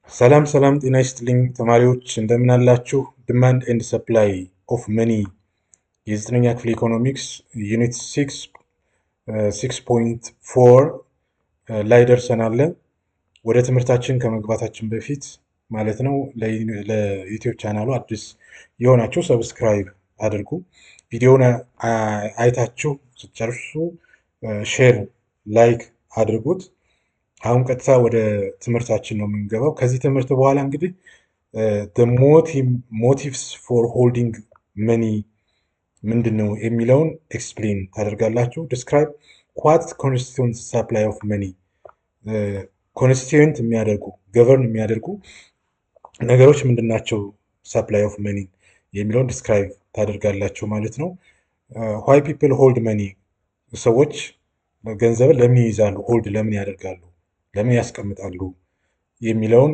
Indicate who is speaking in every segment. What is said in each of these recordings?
Speaker 1: ሰላም ሰላም ጤና ይስጥልኝ ተማሪዎች እንደምን አላችሁ? ዲማንድ ኤንድ ሰፕላይ ኦፍ መኒ የዘጠነኛ ክፍል ኢኮኖሚክስ ዩኒት 6.4 ላይ ደርሰናል። ወደ ትምህርታችን ከመግባታችን በፊት ማለት ነው ለዩቲዩብ ቻናሉ አዲስ የሆናችሁ ሰብስክራይብ አድርጉ። ቪዲዮውን አይታችሁ ስትጨርሱ ሼር ላይክ አድርጉት። አሁን ቀጥታ ወደ ትምህርታችን ነው የምንገባው። ከዚህ ትምህርት በኋላ እንግዲህ ሞቲቭስ ፎር ሆልዲንግ መኒ ምንድን ነው የሚለውን ኤክስፕሌን ታደርጋላችሁ። ዲስክራይብ ኳት ኮንስቲቱንት ሰፕላይ ኦፍ መኒ ኮንስቲቱንት የሚያደርጉ ገቨርን የሚያደርጉ ነገሮች ምንድን ናቸው? ሰፕላይ ኦፍ መኒ የሚለውን ዲስክራይብ ታደርጋላችሁ ማለት ነው። ዋይ ፒፕል ሆልድ መኒ ሰዎች ገንዘብን ለምን ይይዛሉ? ሆልድ ለምን ያደርጋሉ? ለምን ያስቀምጣሉ የሚለውን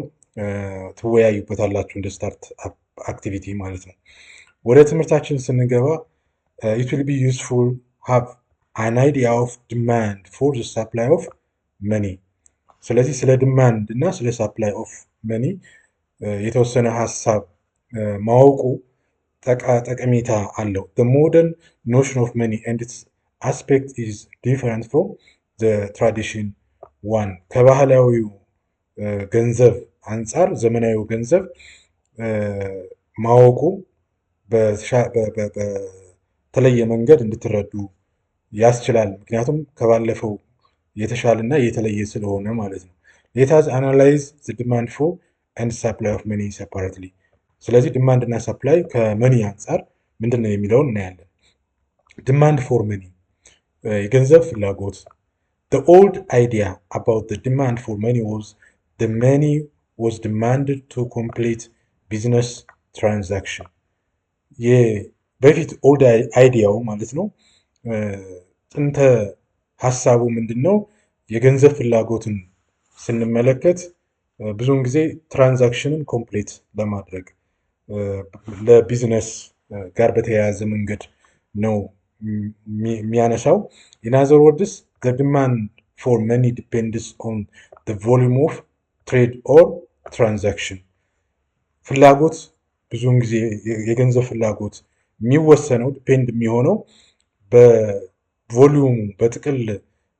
Speaker 1: ትወያዩበታላችሁ እንደ ስታርት አክቲቪቲ ማለት ነው። ወደ ትምህርታችን ስንገባ it will be useful have an idea of demand for the supply of money። ስለዚህ ስለ ዲማንድ እና ስለ ሰፕላይ ኦፍ መኒ የተወሰነ ሀሳብ ማወቁ ጠቀሜታ አለው። the modern notion of money and its aspect is different from the tradition ዋን ከባህላዊው ገንዘብ አንጻር ዘመናዊው ገንዘብ ማወቁ በተለየ መንገድ እንድትረዱ ያስችላል። ምክንያቱም ከባለፈው የተሻለና የተለየ ስለሆነ ማለት ነው። let us analyze the demand for and supply of money separately። ስለዚህ ዲማንድ እና ሰፕላይ ከመኒ አንጻር ምንድን ነው የሚለውን እናያለን። ዲማንድ ፎር መኒ የገንዘብ ፍላጎት። The old idea about the demand for money was the money was demanded to complete business transaction። በፊት ኦልድ አይዲያው ማለት ነው ጥንተ ሀሳቡ ምንድን ነው? የገንዘብ ፍላጎትን ስንመለከት ብዙውን ጊዜ ትራንዛክሽንን ኮምፕሌት ለማድረግ ለቢዝነስ ጋር በተያያዘ መንገድ ነው የሚያነሳው። in other words the demand for money depends on the volume of trade or transaction። ፍላጎት ብዙውን ጊዜ የገንዘብ ፍላጎት የሚወሰነው ዲፔንድ የሚሆነው በቮሊዩሙ በጥቅል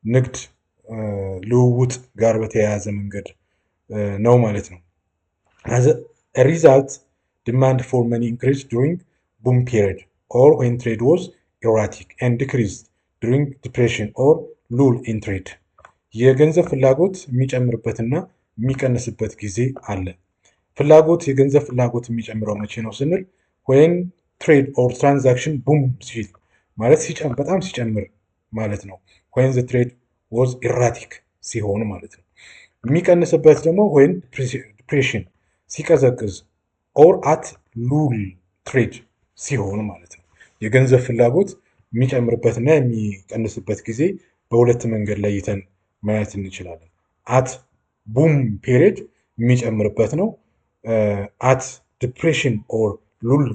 Speaker 1: ንግድ ልውውጥ ጋር በተያያዘ መንገድ ነው ማለት ነው። as a result demand for money increased during boom period or when trade was erratic and decreased during depression or lull in trade። የገንዘብ ፍላጎት የሚጨምርበትና የሚቀንስበት ጊዜ አለ። ፍላጎት የገንዘብ ፍላጎት የሚጨምረው መቼ ነው ስንል when trade or transaction boom ሲል ማለት በጣም ሲጨምር ማለት ነው። when the trade was erratic ሲሆን ማለት ነው። የሚቀንስበት ደግሞ when depression ሲቀዘቅዝ or at lull trade ሲሆን ማለት ነው። የገንዘብ ፍላጎት የሚጨምርበትና የሚቀንስበት ጊዜ በሁለት መንገድ ለይተን ማየት እንችላለን። አት ቡም ፔሪድ የሚጨምርበት ነው። አት ዲፕሬሽን ኦር ሉል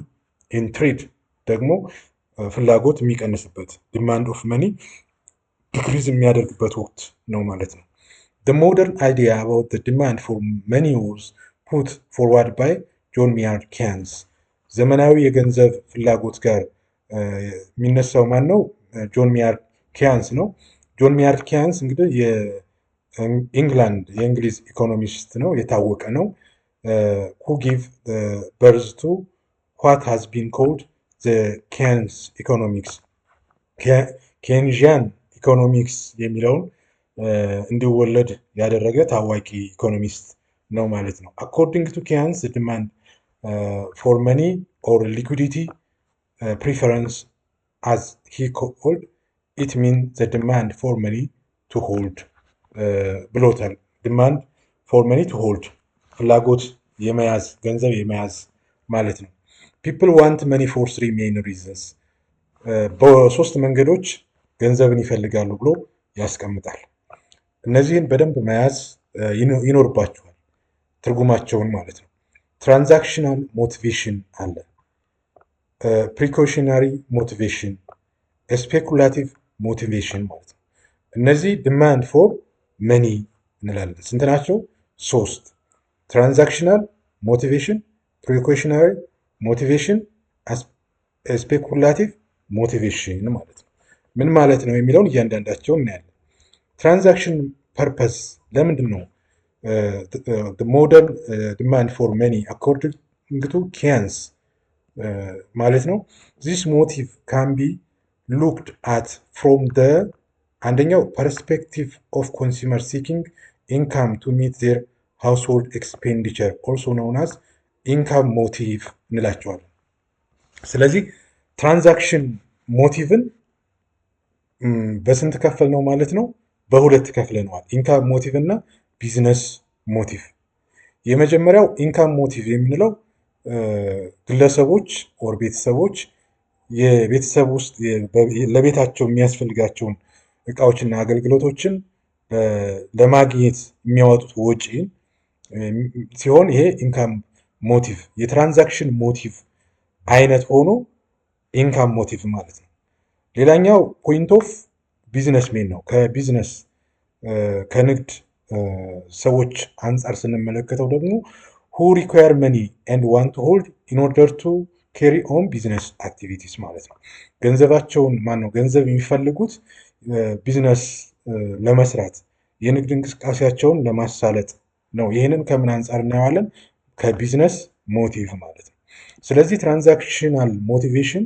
Speaker 1: ኢን ትሬድ ደግሞ ፍላጎት የሚቀንስበት ዲማንድ ኦፍ መኒ ዲክሪዝ የሚያደርግበት ወቅት ነው ማለት ነው። the modern idea about the demand for money was put forward by ጆን ሚያርድ ኬንስ። ዘመናዊ የገንዘብ ፍላጎት ጋር የሚነሳው ማን ነው? ጆን ሚያርድ ኬንስ ነው። ጆን ሚያርድ ኬንስ እንግዲህ የእንግሊዝ ኢኮኖሚስት ነው፣ የታወቀ ነው። who give birth to what has been called the ኬንስ ኢኮኖሚክስ ኬንዥያን ኢኮኖሚክስ የሚለውን እንዲወለድ ያደረገ ታዋቂ ኢኮኖሚስት ነው ማለት ነው። according to ኬንስ the demand for money or liquidity preference as he called it means the demand for money to hold ብሎታል። ዲማንድ ፎር መኒ ቱ ሆልድ ፍላጎት የመያዝ ገንዘብ የመያዝ ማለት ነው። ፒፕል ዋንት መኒ ፎር ስሪ ሜን ሪዝንስ በሶስት መንገዶች ገንዘብን ይፈልጋሉ ብሎ ያስቀምጣል። እነዚህን በደንብ መያዝ ይኖርባችኋል፣ ትርጉማቸውን ማለት ነው። ትራንዛክሽናል ሞቲቬሽን አለ፣ ፕሪኮሽነሪ ሞቲቬሽን፣ ስፔኩላቲቭ ሞቲቬሽን ማለት ነው። እነዚህ ዲማንድ ፎር መኒ እንላለን። ስንት ናቸው? ሶስት። ትራንዛክሽናል ሞቲቬሽን፣ ፕሪኮሽነሪ ሞቲቬሽን፣ ስፔኩላቲቭ ሞቲቬሽን ማለት ነው። ምን ማለት ነው የሚለውን እያንዳንዳቸው እናያለን። ትራንዛክሽን ፐርፐስ ለምንድን ነው ሞደርን ዲማንድ ፎር መኒ አኮርዲንግ ቱ ኪያንስ ማለት ነው። ዚስ ሞቲቭ ካን ቢ ሉክድ አት ፍሮም ደ አንደኛው ፐርስፔክቲቭ ኦፍ ኮንሱመር ሲኪንግ ኢንካም ቱ ሚት ዜር ሃውስሆልድ ኤክስፔንዲቸር ኦልሶ ኖውን አዝ ኢንካም ሞቲቭ እንላቸዋለን። ስለዚህ ትራንዛክሽን ሞቲቭን በስንት ከፍል ነው ማለት ነው? በሁለት ከፍለነዋል። ኢንካም ሞቲቭ እና ቢዝነስ ሞቲቭ። የመጀመሪያው ኢንካም ሞቲቭ የምንለው ግለሰቦች ኦር ቤተሰቦች የቤተሰብ ውስጥ ለቤታቸው የሚያስፈልጋቸውን እቃዎችና አገልግሎቶችን ለማግኘት የሚያወጡት ወጪ ሲሆን ይሄ ኢንካም ሞቲቭ የትራንዛክሽን ሞቲቭ አይነት ሆኖ ኢንካም ሞቲቭ ማለት ነው። ሌላኛው ፖይንት ኦፍ ቢዝነስ ሜን ነው። ከቢዝነስ ከንግድ ሰዎች አንጻር ስንመለከተው ደግሞ ሁ ሪኳየር መኒ ኤንድ ዋንት ቱ ሆልድ ኢን ኦርደር ቱ ኬሪ ኦን ቢዝነስ አክቲቪቲስ ማለት ነው። ገንዘባቸውን ገንዘብ የሚፈልጉት ቢዝነስ ለመስራት የንግድ እንቅስቃሴያቸውን ለማሳለጥ ነው። ይህንን ከምን አንጻር እናየዋለን? ከቢዝነስ ሞቲቭ ማለት ነው። ስለዚህ ትራንዛክሽናል ሞቲቬሽን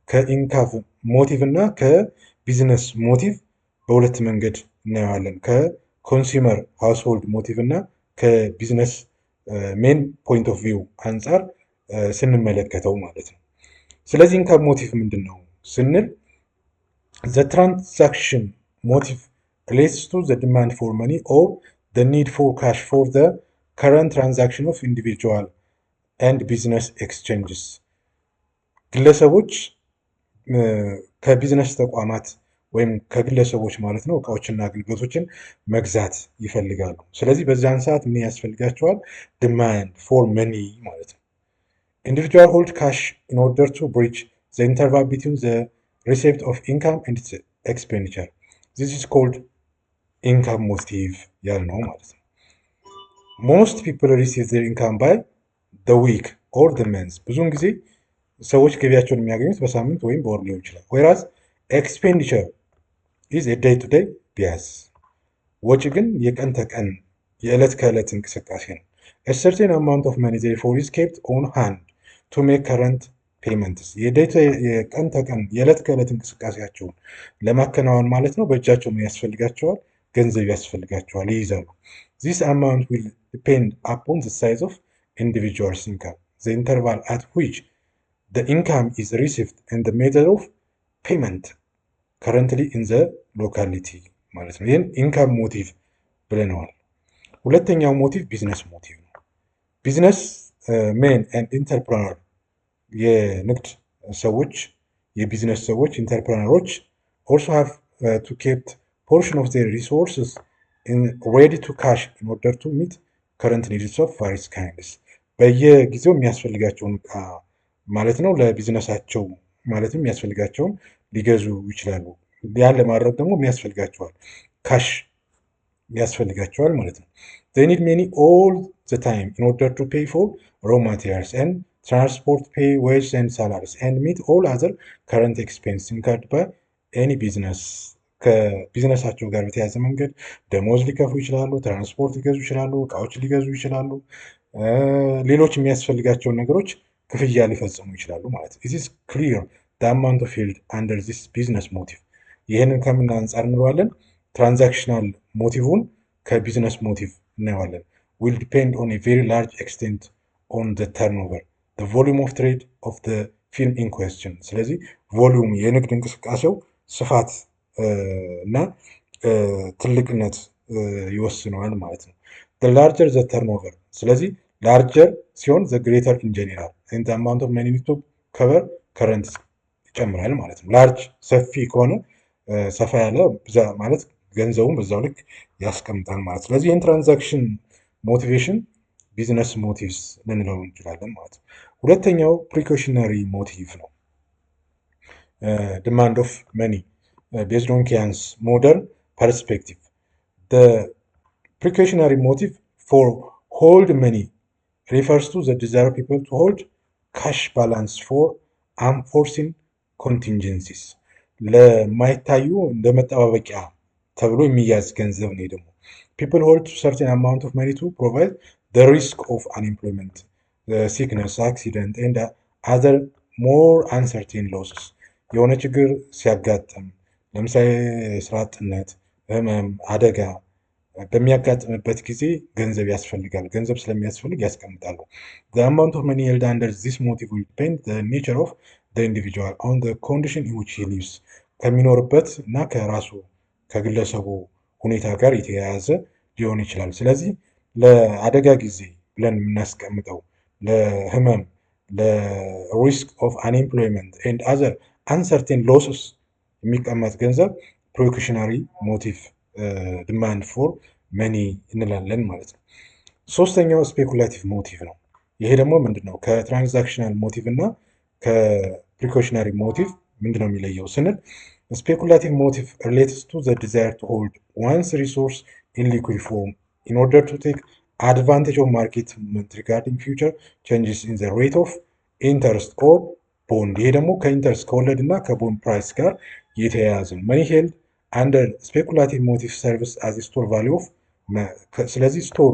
Speaker 1: ከኢንካም ሞቲቭ እና ከቢዝነስ ሞቲቭ በሁለት መንገድ እናየዋለን። ከኮንሱመር ሃውስሆልድ ሞቲቭ እና ከቢዝነስ ሜን ፖይንት ኦፍ ቪው አንጻር ስንመለከተው ማለት ነው። ስለዚህ ኢንካም ሞቲቭ ምንድን ነው ስንል ዘ ትራንዛክሽን ሞቲቭ ሪሌትስ ቱ ዘ ዲማንድ ፎር መኒ ኦር ዘ ኒድ ፎር ካሽ ፎር ዘ ከረንት ትራንዛክሽን ኦፍ ኢንዲቪጁዋል ኤንድ ቢዝነስ ኤክስቼንጅስ ግለሰቦች ከቢዝነስ ተቋማት ወይም ከግለሰቦች ማለት ነው እቃዎችና አገልግሎቶችን መግዛት ይፈልጋሉ። ስለዚህ በዚያን ሰዓት ምን ያስፈልጋቸዋል? ዲማንድ ፎር መኒ ማለት ነው። ኢንዲቪጁዋል ሆልድ ካሽ ኢን ኦርደር ቱ ብሪጅ ዘ ኢንተርቫል ቢትዊን ዘ ሪሲፕት ኦፍ ኢንካም ኤንድ ኢትስ ኤክስፔንዲቸር ዚስ ኢዝ ኮልድ ኢንካም ሞቲቭ ያልነው ማለት ነው። ሞስት ፒፕል ሪሲቭ ዘር ኢንካም ባይ ዘ ዊክ ኦር ዘ መንዝ ብዙውን ጊዜ ሰዎች ገቢያቸውን የሚያገኙት በሳምንት ወይም በወር ሊሆን ይችላል። ወይራዝ ኤክስፔንዲቸር ኢዝ ዴይ ቱ ዴይ ቢያዝ ወጪ ግን የቀን ተቀን የዕለት ከዕለት እንቅስቃሴ ነው። ሰርቴን አማውንት ኦፍ መኒ ዜርፎር ኢዝ ኬፕት ኦን ሃንድ ቱ ሜክ ከረንት ፔመንትስ የቀን ተቀን የዕለት ከዕለት እንቅስቃሴያቸውን ለማከናወን ማለት ነው በእጃቸው ምን ያስፈልጋቸዋል? ገንዘብ ያስፈልጋቸዋል፣ ይይዛሉ። ዚስ አማውንት ዊል ዲፔንድ አፖን ዘ ሳይዝ ኦፍ ኢንዲቪጁዋልስ ኢንካም ዘ ኢንተርቫል አት ዊች the income is received and the method of payment currently in the locality ማለት ነው። ይህን ኢንካም ሞቲቭ ብለነዋል። ሁለተኛው ሞቲቭ ቢዝነስ ሞቲቭ ነው። ቢዝነስ ሜን ኤንድ ኢንተርፕረነር የንግድ ሰዎች የቢዝነስ ሰዎች ኢንተርፕረነሮች also have to keep portion of their resources in ready to cash in order to meet current needs of various kinds በየጊዜው የሚያስፈልጋቸውን ማለት ነው ለቢዝነሳቸው ማለትም የሚያስፈልጋቸውን ሊገዙ ይችላሉ። ያን ለማድረግ ደግሞ የሚያስፈልጋቸዋል ካሽ ያስፈልጋቸዋል ማለት ነው። they need money all the time in order to pay for raw materials and transport, pay wages and salaries and meet all other current expenses incurred by any business ከቢዝነሳቸው ጋር በተያያዘ መንገድ ደሞዝ ሊከፍሉ ይችላሉ፣ ትራንስፖርት ሊገዙ ይችላሉ፣ እቃዎች ሊገዙ ይችላሉ፣ ሌሎች የሚያስፈልጋቸውን ነገሮች ክፍያ ሊፈጽሙ ይችላሉ ማለት ነው። ኢትስ ክሊር ዘ አማውንት ኦፍ ፊልድ አንደር ዚስ ቢዝነስ ሞቲቭ። ይህንን ከምን አንጻር እንለዋለን? ትራንዛክሽናል ሞቲቭን ከቢዝነስ ሞቲቭ እናየዋለን። ዊል ዲፔንድ ኦን ኤ ቬሪ ላርጅ ኤክስቴንት ኦን ዘ ተርንኦቨር ዘ ቮሊዩም ኦፍ ትሬድ ኦፍ ዘ ፊልም ኢን ኩዌስችን። ስለዚህ ቮሊዩም የንግድ እንቅስቃሴው ስፋት እና ትልቅነት ይወስነዋል ማለት ነው። ዘ ላርጀር ዘ ተርንኦቨር ስለዚህ ላርጀር ሲሆን ዘ ግሬተር ኢን ጀነራል ኤንድ አማውንት ኦፍ መኒ ቱ ከቨር ከረንት ይጨምራል ማለት ነው። ላርጅ ሰፊ ከሆነ ሰፋ ያለ ማለት ገንዘቡን በዛው ልክ ያስቀምጣል ማለት ነው። ስለዚህ ይህን ትራንዛክሽን ሞቲቬሽን ቢዝነስ ሞቲቭስ ልንለው እንችላለን ማለት ነው። ሁለተኛው ፕሪኮሽነሪ ሞቲቭ ነው። ዲማንድ ኦፍ መኒ ቤዝድ ኦን ኪያንስ ሞደርን ፐርስፔክቲቭ ፕሪኮሽነሪ ሞቲቭ ፎር ሆልድ መኒ ሪፈርስ ቱ ዘ ዲዛይር ፒፕል ቱ ሆልድ ካሽ ባላንስ ፎር አንፎርሲን ኮንቲንጀንሲስ ለማይታዩ እንደ መጠባበቂያ ተብሎ የሚያዝ ገንዘብ ነው። ደግሞ ፒፕል ሆልድ ሰርቴን አማውንት ኦፍ መኒ ቱ ፕሮቫይድ ዘ ሪስክ ኦፍ አንኤምፕሎይመንት ሲክነስ አክሲደንት ኤንድ አዘር ሞር አንሰርቴን ሎስስ የሆነ ችግር ሲያጋጥም ለምሳሌ የስራ አጥነት፣ ህመም፣ አደጋ በሚያጋጥምበት ጊዜ ገንዘብ ያስፈልጋል። ገንዘብ ስለሚያስፈልግ ያስቀምጣሉ። the amount of money held under this motive will depend the nature of the individual on the condition in which he lives ከሚኖርበት እና ከራሱ ከግለሰቡ ሁኔታ ጋር የተያያዘ ሊሆን ይችላል። ስለዚህ ለአደጋ ጊዜ ብለን የምናስቀምጠው ለህመም፣ ለሪስክ ኦፍ አንኤምፕሎይመንት ኤንድ አዘር አንሰርቴን ሎስስ የሚቀመጥ ገንዘብ ፕሪኮሽነሪ ሞቲቭ ዲማንድ ፎር መኒ እንላለን ማለት ነው። ሶስተኛው ስፔኩላቲቭ ሞቲቭ ነው። ይሄ ደግሞ ምንድነው? ከትራንዛክሽናል ሞቲቭ እና ከፕሪኮሽነሪ ሞቲቭ ምንድነው የሚለየው ስንል ስፔኩላቲቭ ሞቲቭ ሪሌትስ ቱ ዘ ዲዛይር ቱ ሆልድ ዋንስ ሪሶርስ ኢን ሊኩዊድ ፎርም ኢን ኦርደር ቱ ቴክ አድቫንቴጅ ኦፍ ማርኬት ሙቭመንት ሪጋርዲንግ ፊውቸር ቼንጅስ ኢን ዘ ሬት ኦፍ ኢንተረስት ኦር ቦንድ። ይሄ ደግሞ ከኢንተረስት ከወለድ እና ከቦንድ ፕራይስ ጋር የተያያዘ ነው። መኒ ሄልድ አንደር ስፔኩላቲቭ ሞቲቭ ሰርቪስ አዝ ስቶር ቫሊዩ ኦፍ ስለዚህ ስቶር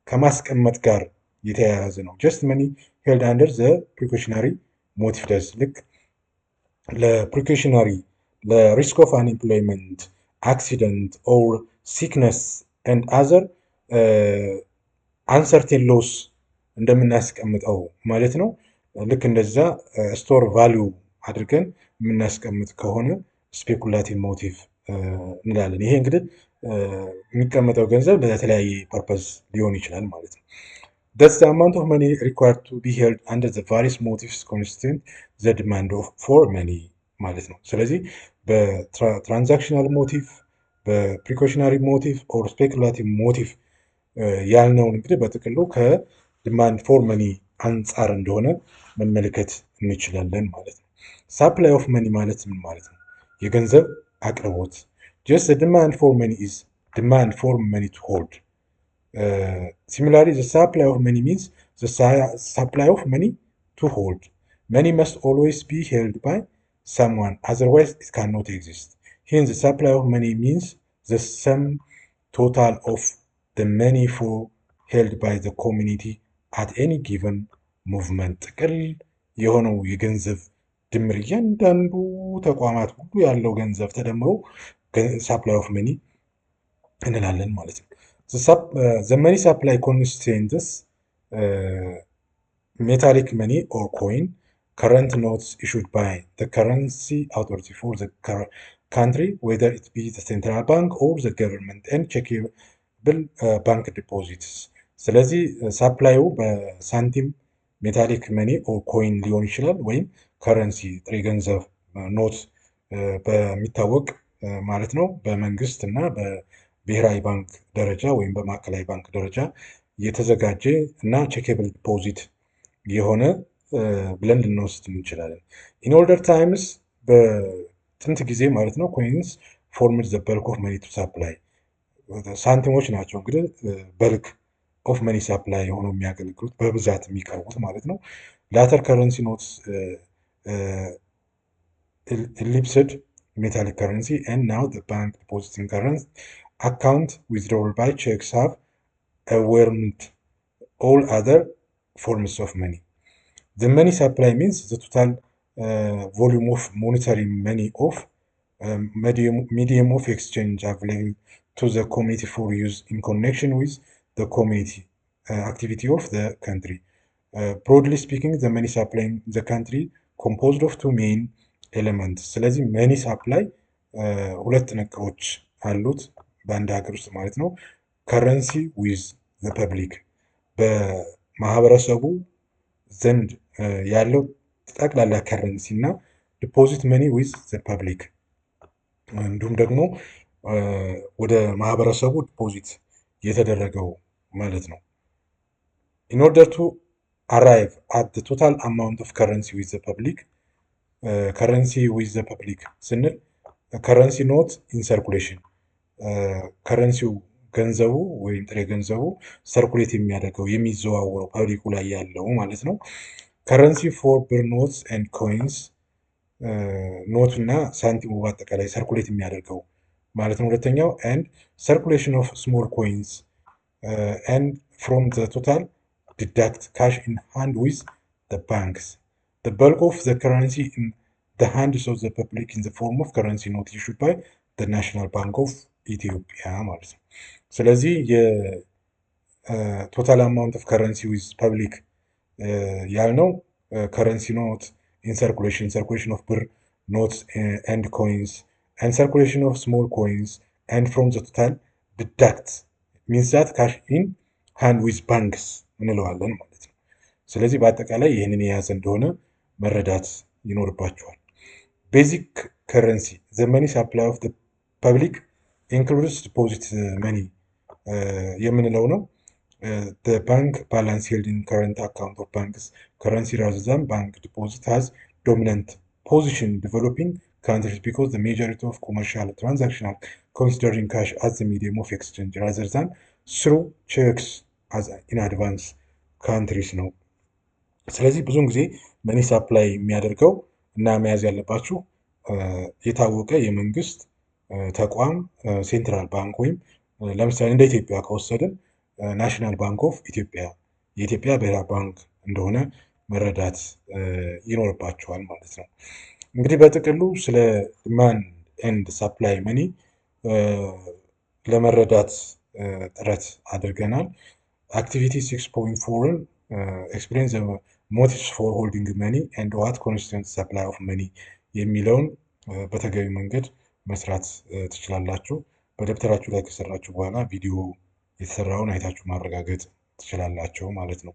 Speaker 1: ከማስቀመጥ ጋር የተያያዘ ነው። ጀስት መኒ ሄልድ አንደር ዘ ፕሪኮሽነሪ ሞቲቭ ደስ ልክ ለፕሪኮሽነሪ ለሪስክ ኦፍ አንኤምፕሎይመንት አክሲደንት ኦር ሲክነስ ኤንድ አዘር አንሰርቴን ሎስ እንደምናስቀምጠው ማለት ነው። ልክ እንደዛ ስቶር ቫሊዩ አድርገን የምናስቀምጥ ከሆነ ስፔኩላቲቭ ሞቲቭ እንላለን። ይሄ እንግዲህ የሚቀመጠው ገንዘብ ለተለያየ ፐርፐዝ ሊሆን ይችላል ማለት ነው። Thus the amount of money required to be held under the various motives constitute the demand for money ማለት ነው። ስለዚህ በትራንዛክሽናል ሞቲቭ፣ በፕሪኮሽነሪ ሞቲቭ ኦር ስፔኩላቲቭ ሞቲቭ ያልነውን እንግዲህ በጥቅሉ ከዲማንድ ፎር መኒ አንጻር እንደሆነ መመልከት እንችላለን ማለት ነው። ሳፕላይ ኦፍ መኒ ማለት ምን ማለት ነው? የገንዘብ አቅርቦት። just the demand for money is demand for money to hold. Similarly, the supply of money means the supply of money to hold. Money must always be held by someone, otherwise it cannot exist. Hence, the supply of money means the sum total of the money for held by the community at any given movement. ጥቅል የሆነው የገንዘብ ድምር እያንዳንዱ ተቋማት ሁሉ ያለው ገንዘብ ተደምሮ ሳፕላይ ኦፍ መኒ እንላለን ማለት ነው። the money supply constitutes metallic money or coin, current notes issued by the currency authority for the country, whether it be the central bank or the government, and checkable bank deposits. ስለዚህ ሳፕላዩ በሳንቲም ሜታሊክ መኒ ኦር ኮይን ሊሆን ይችላል፣ ወይም ከረንሲ ጥሬ ገንዘብ ኖት በሚታወቅ ማለት ነው በመንግስት እና በብሔራዊ ባንክ ደረጃ ወይም በማዕከላዊ ባንክ ደረጃ የተዘጋጀ እና ቼኬብል ዲፖዚት የሆነ ብለን ልንወስድ እንችላለን። ኢን ኦልደር ታይምስ በጥንት ጊዜ ማለት ነው ኮይንስ ፎርምድ ዘ በልክ ኦፍ መኒ ቱ ሳፕላይ ሳንቲሞች ናቸው እንግዲህ በልክ ኦፍ መኒ ሳፕላይ የሆነው የሚያገለግሉት በብዛት የሚቀርቡት ማለት ነው። ላተር ከረንሲ ኖትስ ኢሊፕስድ metallic currency, and now the bank depositing current account withdrawal by checks have overwhelmed all other forms of money. The money supply means the total volume of monetary money of medium of exchange available to the community for use in connection with the community activity of the country. Broadly speaking, the money supply in the country composed of two main ኤሌመንት። ስለዚህ መኒ ሳፕላይ ሁለት ነገሮች አሉት በአንድ ሀገር ውስጥ ማለት ነው። ከረንሲ ዊዝ ዘ ፐብሊክ በማህበረሰቡ ዘንድ ያለው ጠቅላላ ከረንሲ እና ዲፖዚት መኒ ዊዝ ዘ ፐብሊክ እንዲሁም ደግሞ ወደ ማህበረሰቡ ዲፖዚት የተደረገው ማለት ነው። ኢን ኦርደር ቱ አራይቭ አት ዘ ቶታል አማውንት ኦፍ ከረንሲ ዊዝ ዘ ፐብሊክ ከረንሲ ዊዝ ዘ ፐብሊክ ስንል ከረንሲ ኖት ኢን ሰርኩሌሽን ከረንሲው ገንዘቡ ወይም ጥሬ ገንዘቡ ሰርኩሌት የሚያደርገው የሚዘዋወረው ፐብሊኩ ላይ ያለው ማለት ነው። ከረንሲ ፎር ብር ኖትስ ኤንድ ኮይንስ ኖት እና ሳንቲሙ በአጠቃላይ ሰርኩሌት የሚያደርገው ማለት ነው። ሁለተኛው ኤንድ ሰርኩሌሽን ኦፍ ስሞል ኮይንስ ኤንድ ፍሮም ዘ ቶታል ዲዳክት ካሽ ኢን ሃንድ ዊዝ ዘ ባንክስ ዘ በልክ ኦፍ ዘ ከረንሲ ኢን ዘ ሃንድስ ኦፍ ዘ ፐብሊክ ኢን ዘ ፎርም ኦፍ ከረንሲ ኖት ኢሹድ ባይ ዘ ናሽናል ባንክ ኦፍ ኢትዮጵያ ማለት ነው። ስለዚህ የቶታል አማውንት ኦፍ ከረንሲ ዊዝ ፐብሊክ ያልነው ከረንሲ ኖት in circulation of ብር notes and coins and circulation of small coins and from the total deduct means that cash in hand with banks እንለዋለን ማለት ነው። ስለዚህ በአጠቃላይ ይህንን የያዘ እንደሆነ መረዳት ይኖርባቸዋል። ቤዚክ ከረንሲ the money supply of the public includes deposit money የምንለው ነው። the bank balance held in current account of banks currency rather than bank deposit has dominant position in developing countries because the majority of commercial transactions considering cash as the medium of exchange rather than through checks as in advance countries ነው። ስለዚህ ብዙውን ጊዜ መኒ ሳፕላይ የሚያደርገው እና መያዝ ያለባችሁ የታወቀ የመንግስት ተቋም ሴንትራል ባንክ ወይም ለምሳሌ እንደ ኢትዮጵያ ከወሰድን ናሽናል ባንክ ኦፍ ኢትዮጵያ የኢትዮጵያ ብሔራዊ ባንክ እንደሆነ መረዳት ይኖርባቸዋል ማለት ነው። እንግዲህ በጥቅሉ ስለ ዲማንድ ኤንድ ሳፕላይ መኒ ለመረዳት ጥረት አድርገናል። አክቲቪቲ 6.4ን ኤክስፕሌን ዘ ሞቲቭስ ፎር ሆልዲንግ መኒ ኤንድ ዋት ኮንስቲቱንትስ ሰፕላይ ኦፍ መኒ የሚለውን በተገቢ መንገድ መስራት ትችላላችሁ። በደብተራችሁ ላይ ከሰራችሁ በኋላ ቪዲዮ የተሰራውን አይታችሁ ማረጋገጥ ትችላላችሁ ማለት ነው።